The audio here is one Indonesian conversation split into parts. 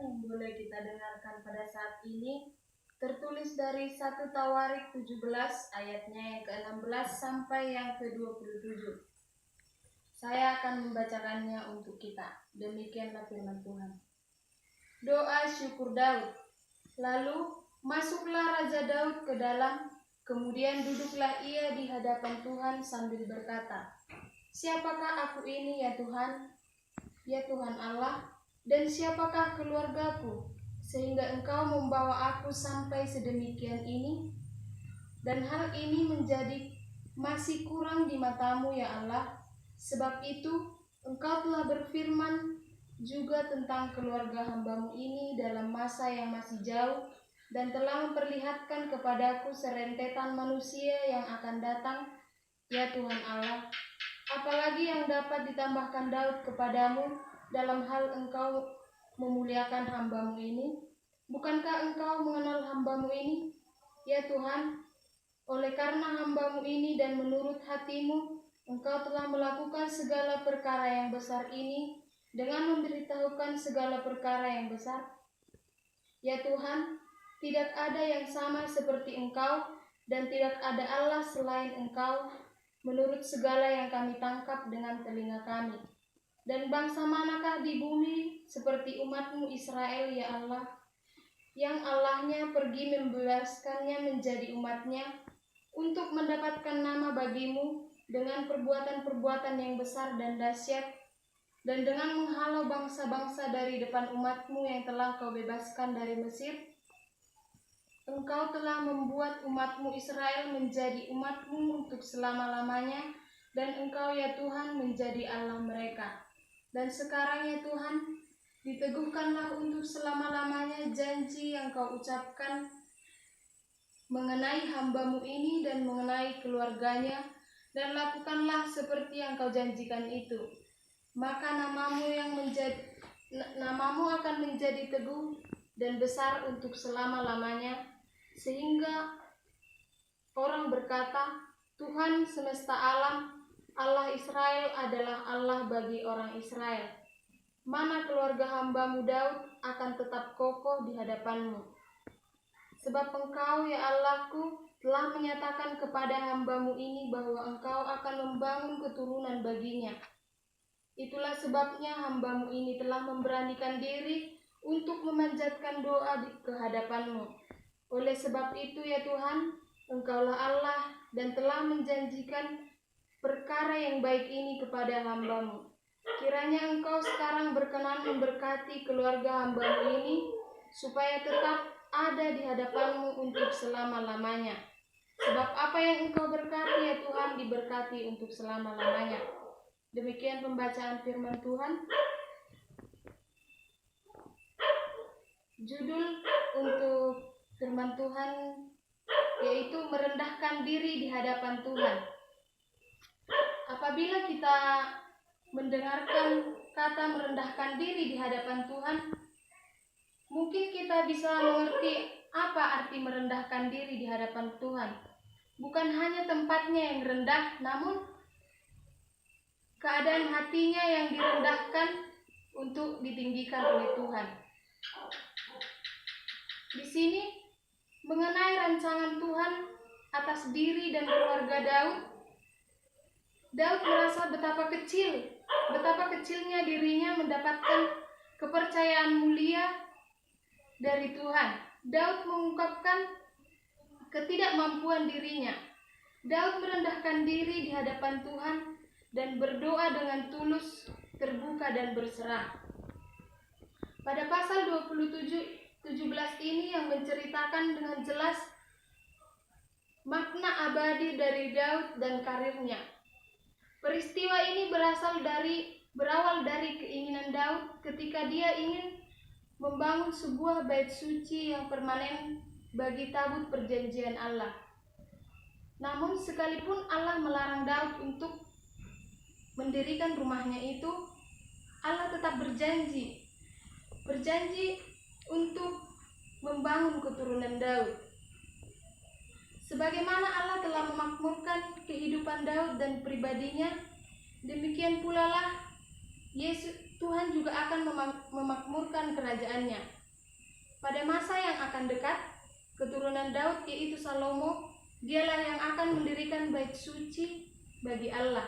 yang boleh kita dengarkan pada saat ini tertulis dari 1 Tawarik 17 ayatnya yang ke-16 sampai yang ke-27. Saya akan membacakannya untuk kita. Demikianlah firman Tuhan. Doa syukur Daud. Lalu masuklah Raja Daud ke dalam, kemudian duduklah ia di hadapan Tuhan sambil berkata, "Siapakah aku ini ya Tuhan? Ya Tuhan Allah, dan siapakah keluargaku, sehingga Engkau membawa aku sampai sedemikian ini? Dan hal ini menjadi masih kurang di mata-Mu ya Allah. Sebab itu Engkau telah berfirman juga tentang keluarga hamba-Mu ini dalam masa yang masih jauh, dan telah memperlihatkan kepadaku serentetan manusia yang akan datang, ya Tuhan Allah. Apalagi yang dapat ditambahkan Daud kepadamu dalam hal Engkau memuliakan hamba-Mu ini? Bukankah Engkau mengenal hamba-Mu ini, ya Tuhan? Oleh karena hamba-Mu ini dan menurut hati-Mu, Engkau telah melakukan segala perkara yang besar ini dengan memberitahukan segala perkara yang besar. Ya Tuhan, tidak ada yang sama seperti Engkau, dan tidak ada Allah selain Engkau, menurut segala yang kami tangkap dengan telinga kami. Dan bangsa manakah di bumi seperti umat-Mu Israel, ya Allah, yang Allahnya pergi membebaskannya menjadi umatnya untuk mendapatkan nama bagi-Mu dengan perbuatan-perbuatan yang besar dan dahsyat, dan dengan menghalau bangsa-bangsa dari depan umat-Mu yang telah Kau bebaskan dari Mesir. Engkau telah membuat umat-Mu Israel menjadi umat-Mu untuk selama-lamanya, dan Engkau ya Tuhan menjadi Allah mereka. Dan sekarang ya Tuhan, diteguhkanlah untuk selama-lamanya janji yang Kau ucapkan mengenai hamba-Mu ini dan mengenai keluarganya, dan lakukanlah seperti yang Kau janjikan itu. Maka namamu akan menjadi teguh dan besar untuk selama-lamanya, sehingga orang berkata, Tuhan semesta alam, Allah Israel adalah Allah bagi orang Israel. Mana keluarga hamba-Mu Daud akan tetap kokoh di hadapan-Mu. Sebab Engkau ya Allahku telah menyatakan kepada hamba-Mu ini bahwa Engkau akan membangun keturunan baginya. Itulah sebabnya hamba-Mu ini telah memberanikan diri untuk memanjatkan doa ke hadapan-Mu. Oleh sebab itu ya Tuhan, Engkaulah Allah dan telah menjanjikan perkara yang baik ini kepada hamba-Mu. Kiranya Engkau sekarang berkenan memberkati keluarga hamba-Mu ini, supaya tetap ada di hadapan-Mu untuk selama-lamanya. Sebab apa yang Engkau berkati ya Tuhan diberkati untuk selama-lamanya. Demikian pembacaan firman Tuhan. Judul untuk firman Tuhan yaitu merendahkan diri di hadapan Tuhan. Apabila kita mendengarkan kata merendahkan diri di hadapan Tuhan, mungkin kita bisa mengerti apa arti merendahkan diri di hadapan Tuhan. Bukan hanya tempatnya yang rendah, namun keadaan hatinya yang direndahkan untuk ditinggikan oleh Tuhan. Di sini mengenai rancangan Tuhan atas diri dan keluarga Daud. Daud merasa betapa kecilnya dirinya mendapatkan kepercayaan mulia dari Tuhan. Daud mengungkapkan ketidakmampuan dirinya. Daud merendahkan diri di hadapan Tuhan dan berdoa dengan tulus, terbuka dan berserah. Pada pasal 17 ini yang menceritakan dengan jelas makna abadi dari Daud dan karirnya. Peristiwa ini berawal dari keinginan Daud ketika dia ingin membangun sebuah bait suci yang permanen bagi tabut perjanjian Allah. Namun sekalipun Allah melarang Daud untuk mendirikan rumahnya itu, Allah tetap berjanji untuk membangun keturunan Daud. Sebagaimana Allah telah memakmurkan kehidupan Daud dan pribadinya, demikian pula lah Tuhan juga akan memakmurkan kerajaannya. Pada masa yang akan dekat, keturunan Daud yaitu Salomo, dialah yang akan mendirikan bait suci bagi Allah.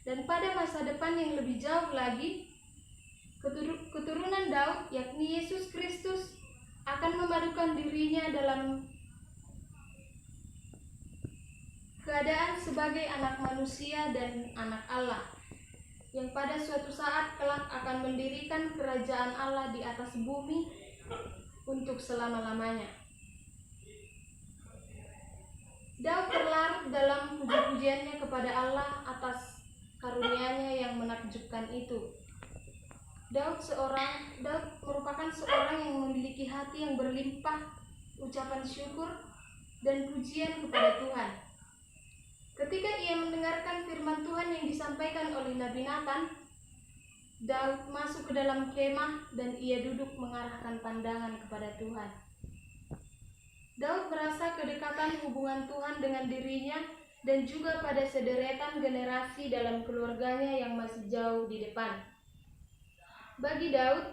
Dan pada masa depan yang lebih jauh lagi, keturunan Daud yakni Yesus Kristus akan memadukan dirinya dalam keadaan sebagai anak manusia dan anak Allah, yang pada suatu saat kelak akan mendirikan kerajaan Allah di atas bumi untuk selama-lamanya. Daud terlarut dalam puji-pujiannya kepada Allah atas karunia-Nya yang menakjubkan itu. Daud merupakan seorang yang memiliki hati yang berlimpah ucapan syukur dan pujian kepada Tuhan. Ketika ia mendengarkan firman Tuhan yang disampaikan oleh Nabi Nathan, Daud masuk ke dalam kemah dan ia duduk mengarahkan pandangan kepada Tuhan. Daud merasa kedekatan hubungan Tuhan dengan dirinya dan juga pada sederetan generasi dalam keluarganya yang masih jauh di depan. Bagi Daud,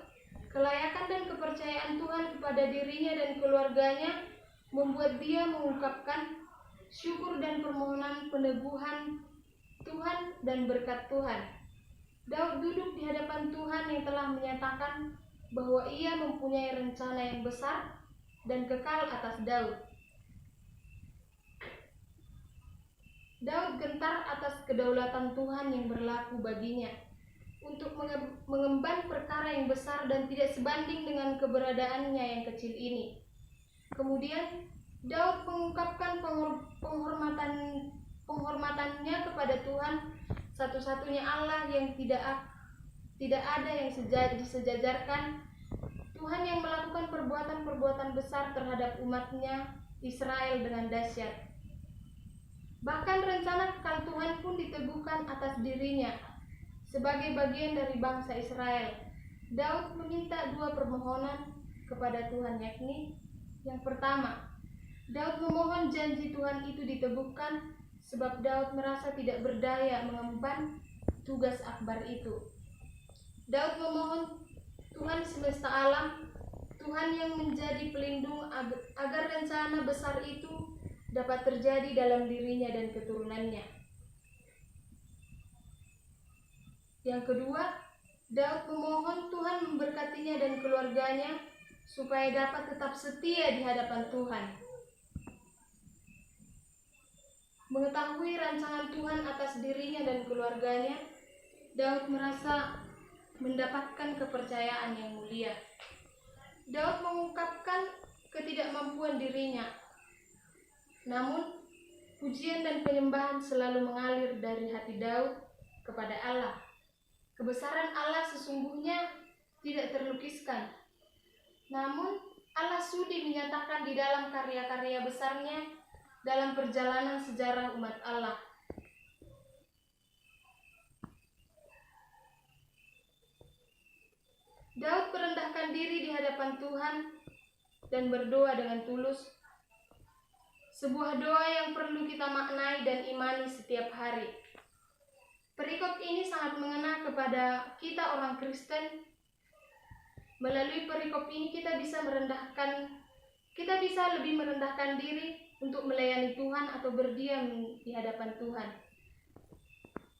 kelayakan dan kepercayaan Tuhan kepada dirinya dan keluarganya membuat dia mengungkapkan syukur dan permohonan peneguhan Tuhan dan berkat Tuhan. Daud duduk di hadapan Tuhan yang telah menyatakan bahwa ia mempunyai rencana yang besar dan kekal atas Daud. Daud gentar atas kedaulatan Tuhan yang berlaku baginya untuk mengemban perkara yang besar dan tidak sebanding dengan keberadaannya yang kecil ini. Kemudian Daud mengungkapkan penghormatannya kepada Tuhan, satu-satunya Allah yang tidak ada yang disejajarkan, Tuhan yang melakukan perbuatan-perbuatan besar terhadap umat-Nya Israel dengan dahsyat. Bahkan rencana kekal Tuhan pun diteguhkan atas dirinya sebagai bagian dari bangsa Israel. Daud meminta dua permohonan kepada Tuhan, yakni yang pertama, Daud memohon janji Tuhan itu diteguhkan sebab Daud merasa tidak berdaya mengemban tugas akbar itu. Daud memohon Tuhan semesta alam, Tuhan yang menjadi pelindung agar rencana besar itu dapat terjadi dalam dirinya dan keturunannya. Yang kedua, Daud memohon Tuhan memberkatinya dan keluarganya supaya dapat tetap setia di hadapan Tuhan. Mengetahui rancangan Tuhan atas dirinya dan keluarganya, Daud merasa mendapatkan kepercayaan yang mulia. Daud mengungkapkan ketidakmampuan dirinya, namun pujian dan penyembahan selalu mengalir dari hati Daud kepada Allah. Kebesaran Allah sesungguhnya tidak terlukiskan, namun Allah sudi menyatakan di dalam karya-karya besarnya dalam perjalanan sejarah umat Allah. Daud merendahkan diri di hadapan Tuhan dan berdoa dengan tulus, sebuah doa yang perlu kita maknai dan imani setiap hari. Perikop ini sangat mengena kepada kita orang Kristen. Melalui perikop ini kita bisa lebih merendahkan diri untuk melayani Tuhan atau berdiam di hadapan Tuhan.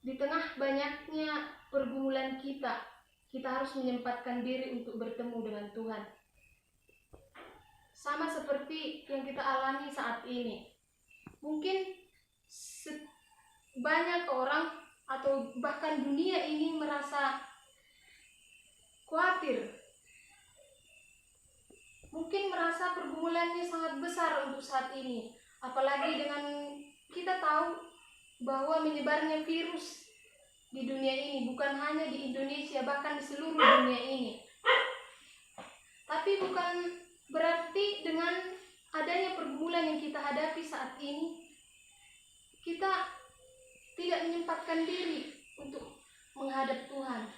Di tengah banyaknya pergumulan kita harus menyempatkan diri untuk bertemu dengan Tuhan. Sama seperti yang kita alami saat ini. Mungkin banyak orang atau bahkan dunia ini merasa khawatir. Mungkin merasa pergumulannya sangat besar untuk saat ini. Apalagi dengan kita tahu bahwa menyebarnya virus di dunia ini bukan hanya di Indonesia, bahkan di seluruh dunia ini. Tapi bukan berarti dengan adanya pergumulan yang kita hadapi saat ini, kita tidak menyempatkan diri untuk menghadap Tuhan,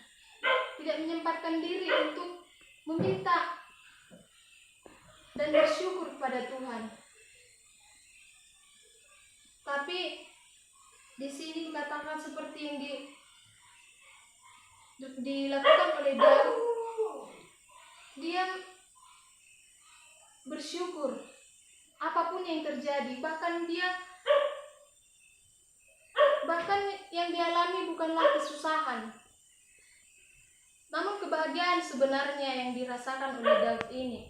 tidak menyempatkan diri untuk meminta dan bersyukur kepada Tuhan. Tapi di sini dikatakan seperti yang dilakukan oleh Daud, dia bersyukur apapun yang terjadi, bahkan yang dialami bukanlah kesusahan, namun kebahagiaan sebenarnya yang dirasakan oleh Daud ini.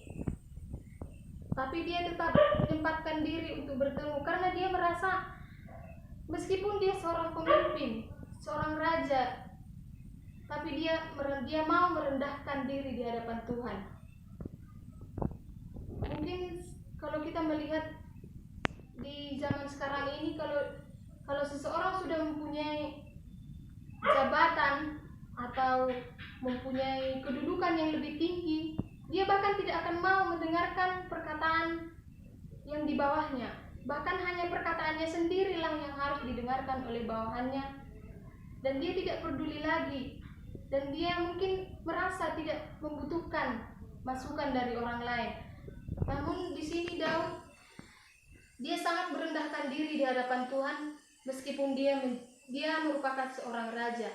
Tapi dia tetap menyempatkan diri untuk bertemu karena dia merasa meskipun dia seorang pemimpin, seorang raja, tapi dia mau merendahkan diri di hadapan Tuhan. Mungkin kalau kita melihat di zaman sekarang ini, kalau seseorang sudah mempunyai jabatan atau mempunyai kedudukan yang lebih tinggi, dia bahkan tidak akan mau mendengarkan perkataan yang di bawahnya. Bahkan hanya perkataannya sendirilah yang harus didengarkan oleh bawahannya, dan dia tidak peduli lagi, dan dia mungkin merasa tidak membutuhkan masukan dari orang lain. Namun di sini Daud, dia sangat merendahkan diri di hadapan Tuhan meskipun dia merupakan seorang raja.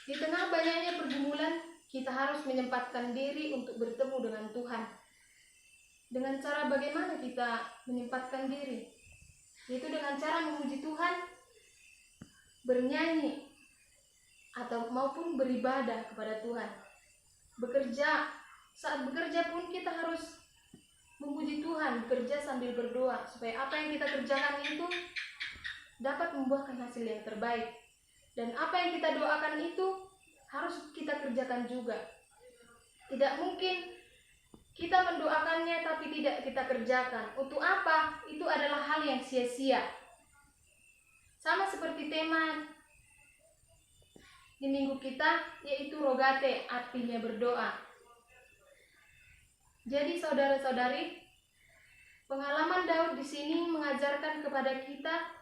Di tengah banyaknya pergumulan, kita harus menyempatkan diri untuk bertemu dengan Tuhan. Dengan cara bagaimana kita menyempatkan diri? Yaitu dengan cara memuji Tuhan, bernyanyi, maupun beribadah kepada Tuhan. Saat bekerja pun kita harus memuji Tuhan, bekerja sambil berdoa, supaya apa yang kita kerjakan itu dapat membuahkan hasil yang terbaik. Dan apa yang kita doakan itu harus kita kerjakan juga. Tidak mungkin kita mendoakannya tapi tidak kita kerjakan. Untuk apa? Itu adalah hal yang sia-sia. Sama seperti tema di minggu kita, yaitu rogate, artinya berdoa. Jadi saudara-saudari, pengalaman Daud di sini mengajarkan kepada kita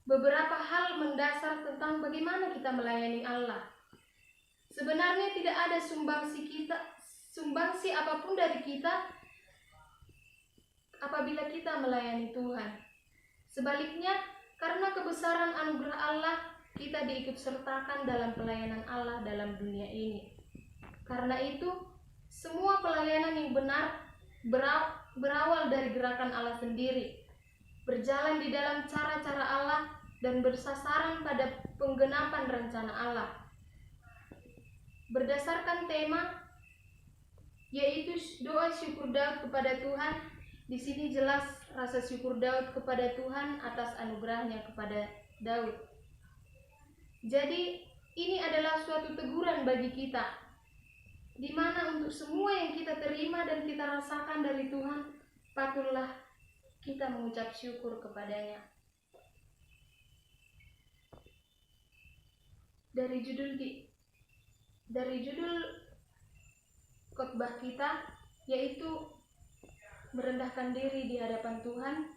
beberapa hal mendasar tentang bagaimana kita melayani Allah. Sebenarnya tidak ada sumbangsi apapun dari kita apabila kita melayani Tuhan. Sebaliknya, karena kebesaran anugerah Allah, kita diikut sertakan dalam pelayanan Allah dalam dunia ini. Karena itu, semua pelayanan yang benar berawal dari gerakan Allah sendiri, berjalan di dalam cara-cara Allah, dan bersasaran pada penggenapan rencana Allah. Berdasarkan tema, yaitu doa syukur Daud kepada Tuhan, di sini jelas rasa syukur Daud kepada Tuhan atas anugerahnya kepada Daud. Jadi, ini adalah suatu teguran bagi kita, di mana untuk semua yang kita terima dan kita rasakan dari Tuhan, patutlah kita mengucap syukur kepadanya. Dari judul khotbah kita, yaitu merendahkan diri di hadapan Tuhan,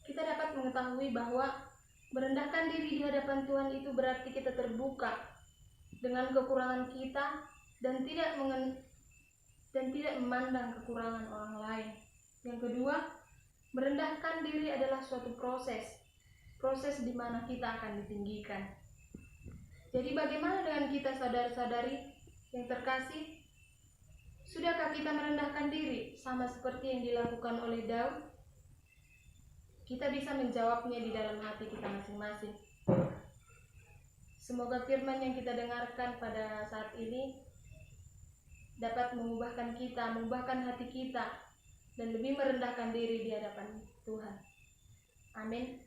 kita dapat mengetahui bahwa merendahkan diri di hadapan Tuhan itu berarti kita terbuka dengan kekurangan kita dan tidak memandang kekurangan orang lain. Yang kedua, merendahkan diri adalah suatu proses di mana kita akan ditinggikan. Jadi bagaimana dengan kita saudara-saudari yang terkasih? Sudahkah kita merendahkan diri sama seperti yang dilakukan oleh Daud? Kita bisa menjawabnya di dalam hati kita masing-masing. Semoga firman yang kita dengarkan pada saat ini dapat mengubahkan hati kita, dan lebih merendahkan diri di hadapan Tuhan. Amin.